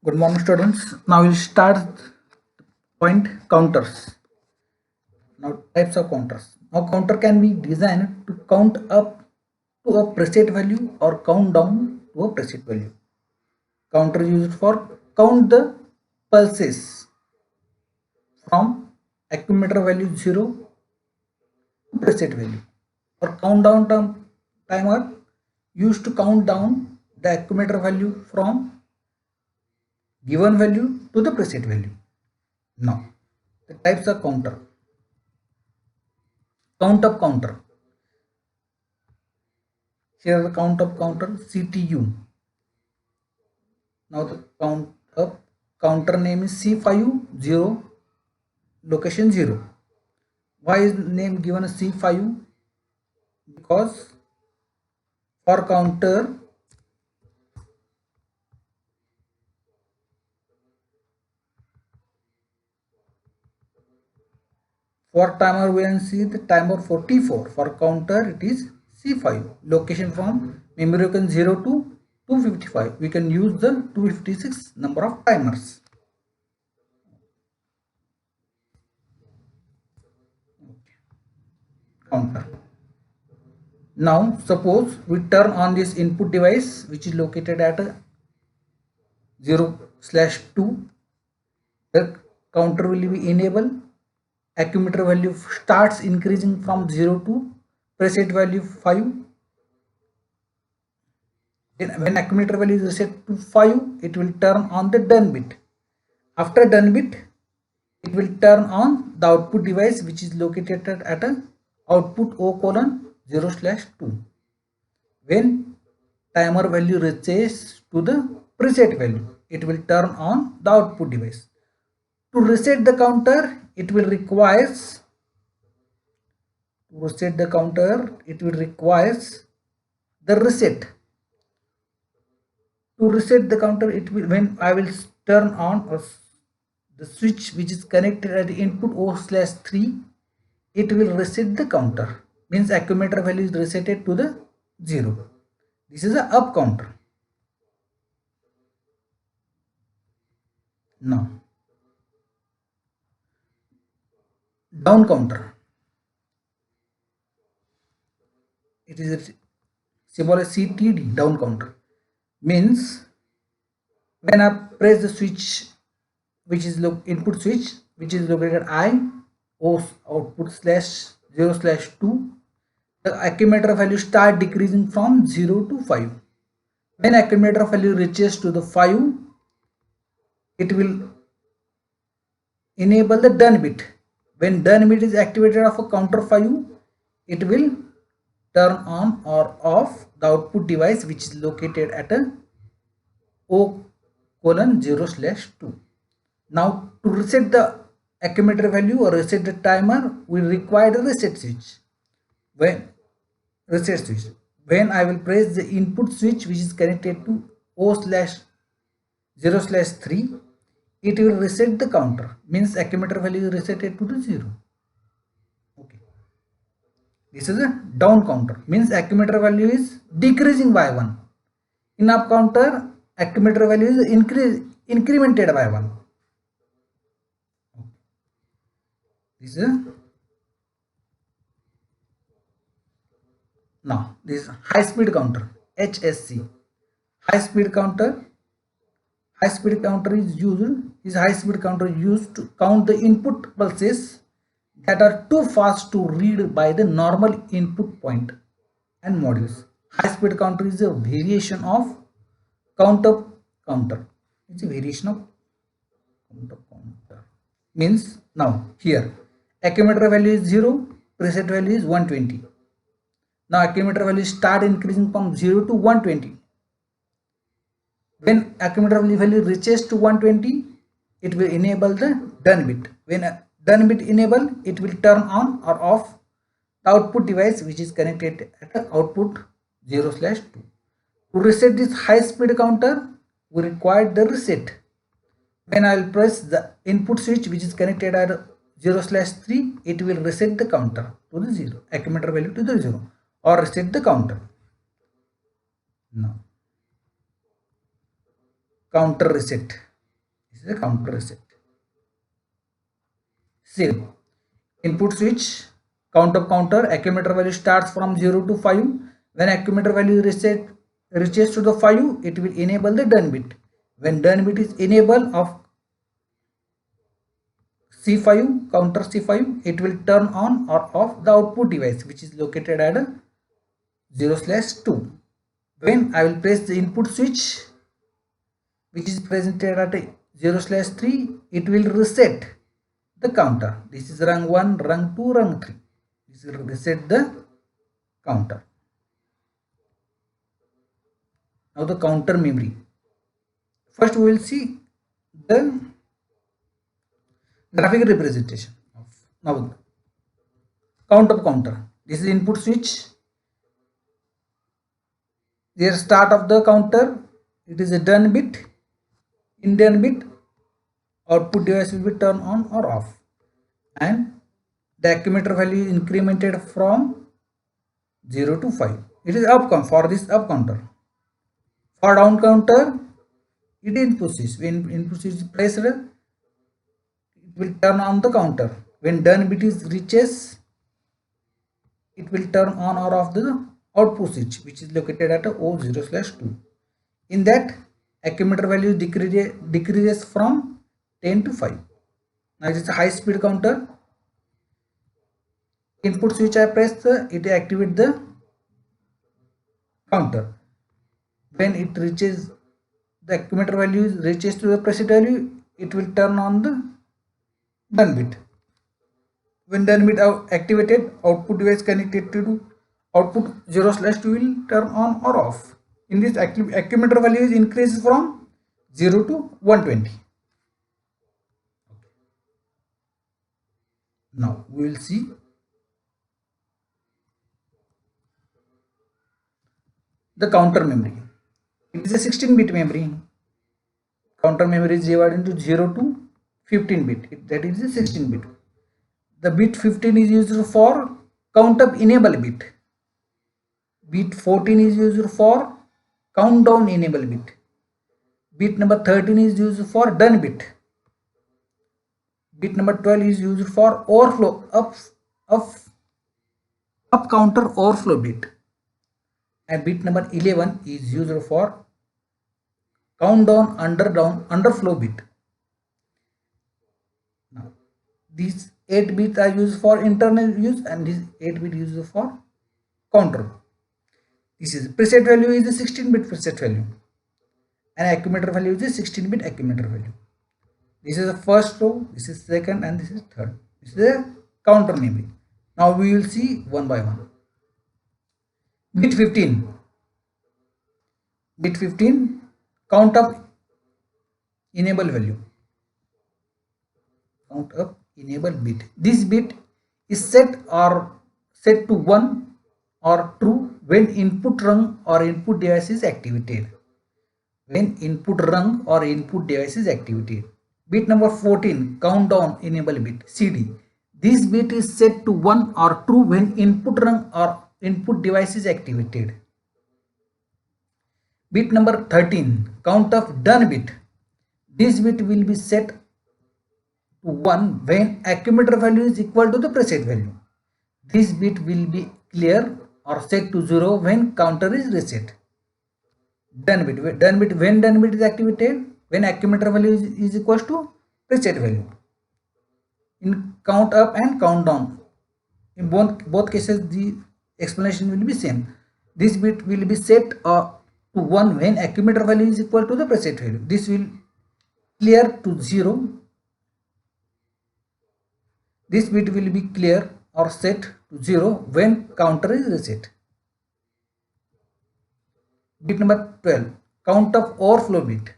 Good morning, students. Now we'll start point counters. Now types of counters. Now counter can be designed to count up to a preset value or count down to a preset value. Counter used for count the pulses from accumulator value 0 to preset value, or countdown timer used to count down the accumulator value from given value to the preset value. Now the types of counter. Count up counter. Here the count up counter CTU. Now the count up counter name is C5 0 location 0. Why is name given as C5? Because for counter for timer we can see the timer 44. For counter it is C5. Location from memory location 0 to 255. We can use the 256 number of timers. Counter. Now suppose we turn on this input device which is located at 0/2. The counter will be enabled. Accumulator value starts increasing from 0 to preset value 5. When accumulator value is set to 5, it will turn on the done bit. After done bit, it will turn on the output device which is located at a output O:0/2. When timer value reaches to the preset value, it will turn on the output device. To reset the counter, it will requires the reset. To reset the counter, it will, when I will turn on the switch which is connected at the input O/3, it will reset the counter. Means accumulator value is resetted to the 0. This is a up counter. Now down counter. It is a symbol as CTD, down counter. Means when I press the switch which is input switch which is located I O output/0/2, the accumulator value start decreasing from 0 to 5. When accumulator value reaches to the 5, it will enable the done bit. When done bit is activated of a counter 5, it will turn on or off the output device which is located at a O:0/2. Now to reset the accumulator value or reset the timer, we require the reset switch. When I will press the input switch which is connected to O/0/3, it will reset the counter. Means accumulator value is resetted to the 0. Okay. This is a down counter. Means accumulator value is decreasing by 1. In up counter, accumulator value is incremented by 1. This is now this is high speed counter, HSC. High speed counter is used to count the input pulses that are too fast to read by the normal input point and modules. High speed counter is a variation of count up counter. It's a variation of count up counter. Means now here accumulator value is 0, preset value is 120. Now accumulator value start increasing from 0 to 120. When accumulator value reaches to 120, it will enable the done bit. When done bit enable, it will turn on or off the output device which is connected at the output 0/2. To reset this high speed counter, we require the reset. When I will press the input switch which is connected at 0/3, it will reset the counter to the 0, accumulator value to the 0, or reset the counter. Now counter reset. is a counter reset. Same. Input switch, count up counter, accumulator value starts from 0 to 5. When accumulator value reaches to the 5, it will enable the done bit. When done bit is enabled of C5, counter C5, it will turn on or off the output device, which is located at 0/2. When I will press the input switch, which is presented at 0/3, it will reset the counter. This is rung 1, rung 2, rung 3. This will reset the counter. Now the counter memory. First we will see the graphical representation of now count up counter. This is input switch. The start of the counter, it is a done bit. In done bit, output device will be turned on or off, and the accumulator value is incremented from 0 to 5. It is up count for this up counter. For down counter, it is input switch. When input switch is pressed, it will turn on the counter. When done bit is reaches, it will turn on or off the output switch, which is located at O0/2. In that, accumulator value decreases from 10 to 5. Now it is a high speed counter. Input switch I press, it activates the counter. When it reaches the accumulator value reaches to the preset value, it will turn on the done bit. When done bit activated, output device connected to output 0/2 will turn on or off. In this, accumulator value is increases from 0 to 120. Now we will see the counter memory. It is a 16-bit memory. Counter memory is divided into 0 to 15-bit. That is a 16-bit. The bit 15 is used for count up enable bit. Bit 14 is used for countdown enable bit. Bit number 13 is used for done bit. Bit number 12 is used for overflow up counter overflow bit. And bit number 11 is used for countdown underflow bit. Now these 8 bits are used for internal use, and this 8 bit used for counter. This is preset value is a 16-bit preset value, and accumulator value is a 16-bit accumulator value. This is the first row, this is second, and this is third. This is a counter memory. Now we will see one by one. Bit 15. Bit 15, count up enable value. Count up enable bit. This bit is set to 1 or true when input rung or input device is activated. When input rung or input device is activated. Bit number 14, countdown enable bit, CD. This bit is set to 1 or true when input rung or input device is activated. Bit number 13, count of done bit. This bit will be set to 1 when accumulator value is equal to the preset value. This bit will be clear or set to 0 when counter is reset. Done bit. When done bit is activated, when accumulator value is equal to preset value. In count up and count down, in both cases the explanation will be same. This bit will be set to 1 when accumulator value is equal to the preset value. This will clear to 0. This bit will be clear or set to 0 when counter is reset. Bit number 12, count of overflow bit.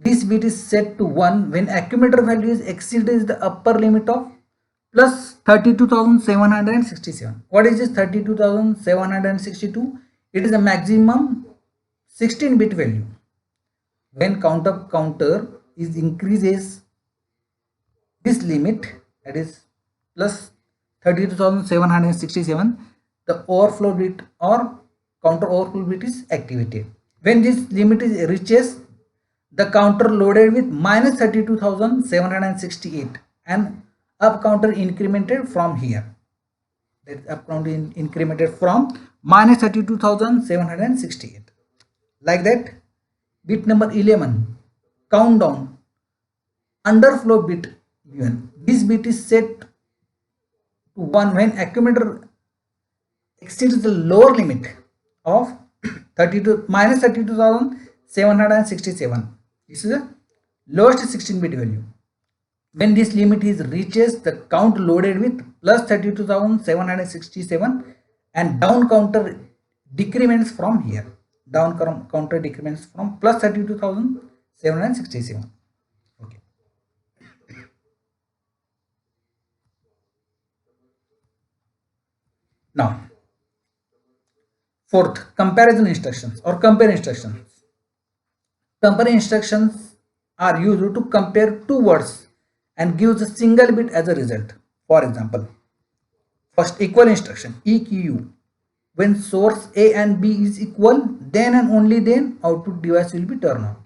This bit is set to 1 when accumulator value is exceeds the upper limit of plus 32,767. What is this 32,762? It is a maximum 16-bit value. When count up counter is increases this limit, that is plus 32,767, the overflow bit or counter overflow bit is activated. When this limit is reaches, the counter loaded with minus 32,768 and up counter incremented from here. That up counter incremented from minus 32,768. Like that, bit number 11, countdown, underflow bit given. This bit is set to 1 when accumulator exceeds the lower limit of 32 minus 32,767. This is the lowest 16-bit value. When this limit is reaches, the count loaded with plus 32,767 and down counter decrements from here. Down counter decrements from plus 32,767. Okay. Now, fourth, comparison instructions or compare instructions. Compare instructions are used to compare two words and gives a single bit as a result. For example, first equal instruction EQ. When source A and B is equal, then and only then output device will be turned on.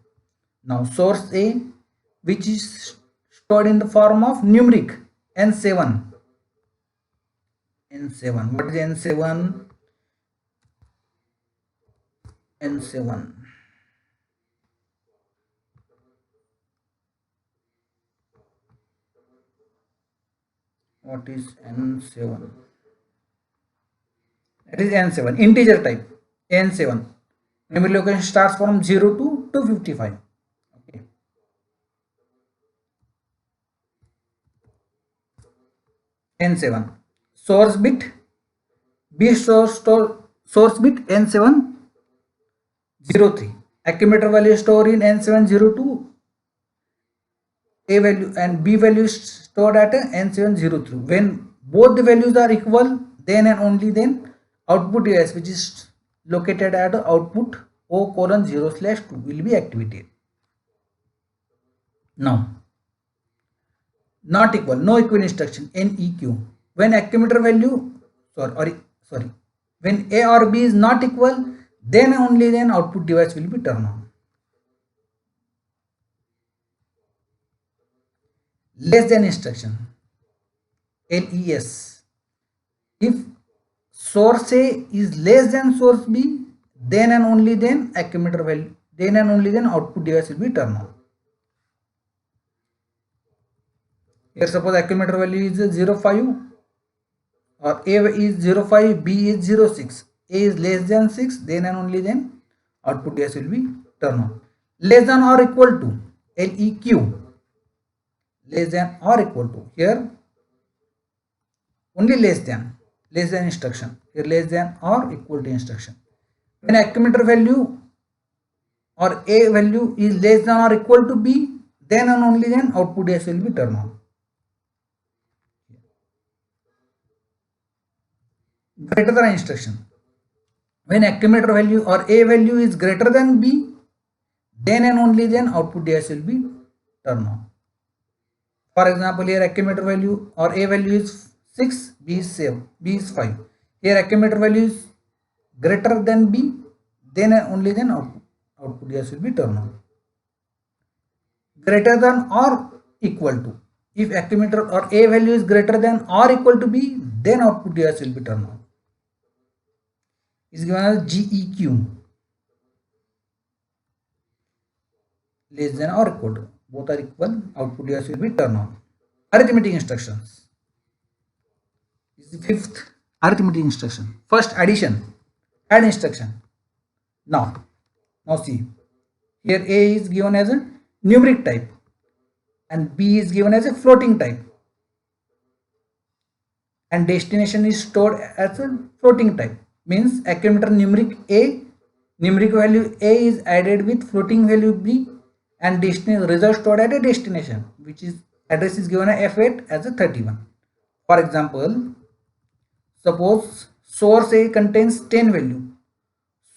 Now source A, which is stored in the form of numeric N7. N7. What is N7? N7. What is N7? That is N7, integer type, N7. Memory location starts from 0 to 255. Okay. N7. Source bit, B source bit N7 03. Accumulator value stored in N702. A value and B value is stored at N703. When both the values are equal, then and only then output device, which is located at output O:0/2 will be activated. Now, not equal, no equal instruction, NEQ. When accumulator value, when A or B is not equal, then and only then output device will be turned on. Less than instruction, LES. If source A is less than source B, then and only then accumulator value, then and only then output device will be turned on. Here suppose accumulator value is 0.5 or A is 0.5, B is 0.6. A is less than 6, then and only then output device will be turned on. Less than or equal to, LEQ. Less than or equal to, here only less than instruction, here less than or equal to instruction. When accumulator value or A value is less than or equal to B, then and only then output device will be turned on. Greater than instruction, when accumulator value or A value is greater than B, then and only then output device will be turned on. For example, here accumulator value or A value is 6, B is 7, B is 5. Here accumulator value is greater than B, then and only then output device will be turned on. Greater than or equal to. If accumulator or A value is greater than or equal to B, then output device will be turned on. Is given as GEQ. Less than or equal to. Both are equal, output device will be turned on. Arithmetic instructions. This is the fifth arithmetic instruction. First, addition, add instruction. Now see, here A is given as a numeric type and B is given as a floating type, and destination is stored as a floating type. Means accumulator numeric value A is added with floating value B, and destination result stored at a destination, which is address is given as F8 as a 31. For example, suppose source A contains 10 value,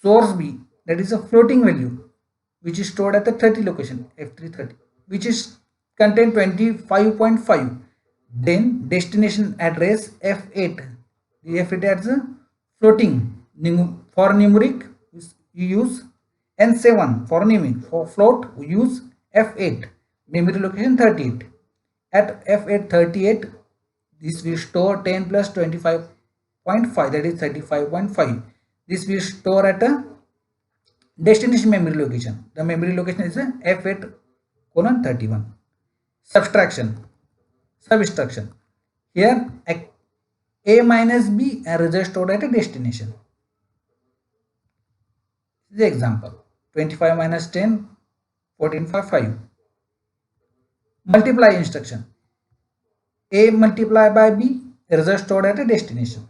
source B, that is a floating value, which is stored at the 30 location, F330, which is contain 25.5. Then destination address F8, the F8 as a floating. For numeric you use N7 for naming. For float, we use F8, memory location 38. At F8 38, this will store 10 plus 25.5, that is 35.5. This will store at a destination memory location. The memory location is a F8:31. Subtraction, subtraction. Here A minus B are result stored at a destination. The example 25 minus 10, 14.5. Multiply instruction. A multiplied by B, result stored at a destination.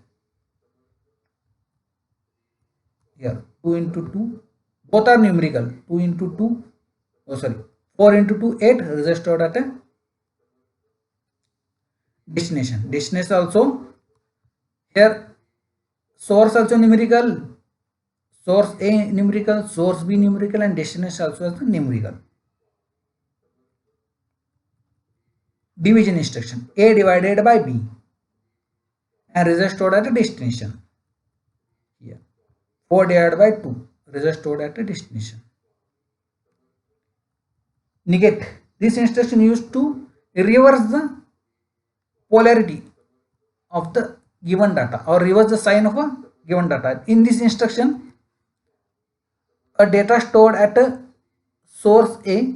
Here 2 into 2, both are numerical. 2 into 2, 4 into 2, 8, result stored at a destination. Destination also, here source also numerical, source A numerical, source B numerical, and destination also numerical. Division instruction. A divided by B and result stored at a destination. Here 4 divided by 2, result stored at a destination. Negate. This instruction used to reverse the polarity of the given data or reverse the sign of a given data. In this instruction, a data stored at a source A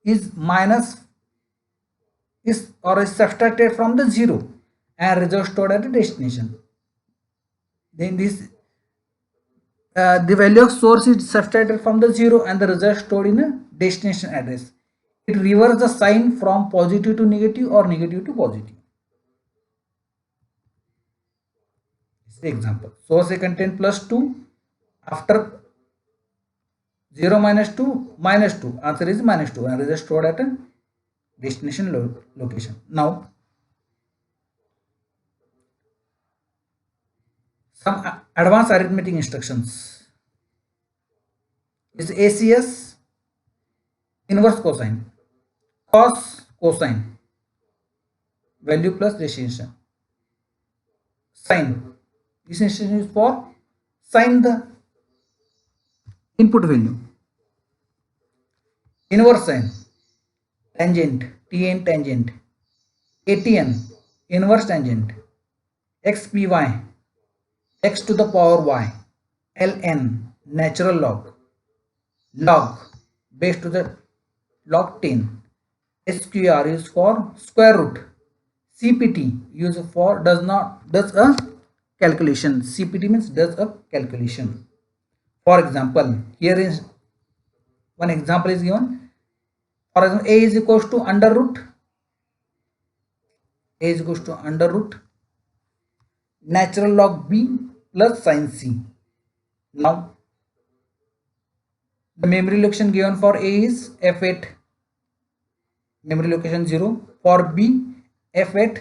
is subtracted from the 0 and result stored at a destination. Then this the value of source is subtracted from the 0 and the result stored in a destination address. It reverses the sign from positive to negative or negative to positive. This is the example. Source A contain plus 2. After 0 minus 2, minus 2. Answer is minus 2 and result stored at a destination location. Now, some advanced arithmetic instructions is ACS, inverse cosine, cos cosine, value plus destination, sine. This instruction is for sine the input value. Inverse sine, tangent, TN tangent, ATN, inverse tangent, XPY, x to the power y, ln, natural log, log, base to the log 10, SQR is for square root, CPT used for does a calculation. CPT means does a calculation. For example, here is one example is given. For example, A is equals to under root natural log B plus sin C. Now, the memory location given for A is F8, memory location 0. For B, F8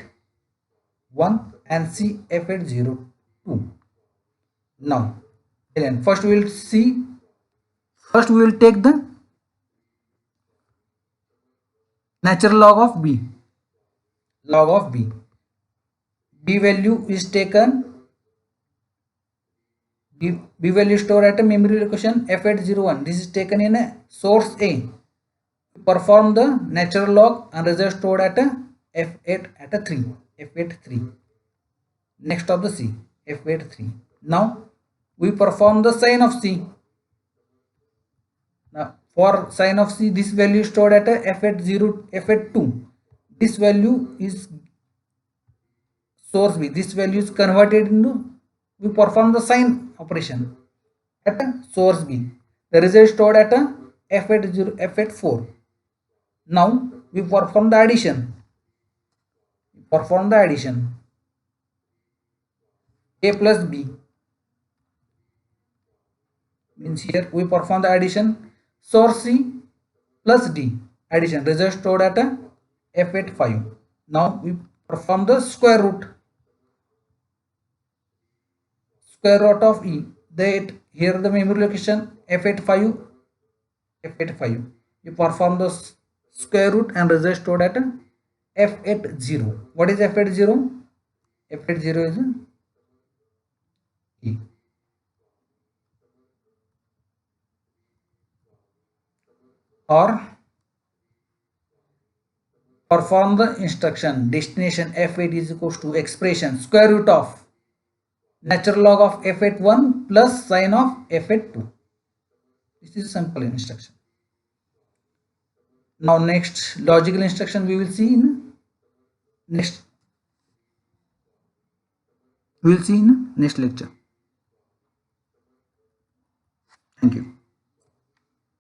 1 and C F8 0 2. Now, first we will take the natural log of B. B value is taken. B value stored at a memory location F801. This is taken in a source A. Perform the natural log and result stored at a F8 at a 3. F8 3. Next of the C, F8 3. Now we perform the sine of C. Now for sine of C, this value stored at a F8 0, F8 2. This value is source B. This value is converted into, we perform the sine operation at a source B. The result stored at a F8 0, F8 4. Now we perform the addition. A plus B means here we perform the addition. Source C plus D, addition, result stored at a F8 5. Now we perform the square root of E. That here the memory location F8 5. You perform the square root and result stored at a F8 0. What is F8 0? F8 0 is E. or perform the instruction destination f8 is equals to expression square root of natural log of f8(1) plus sine of f8(2). This is a simple instruction. Now next logical instruction we will see in next lecture. Thank you.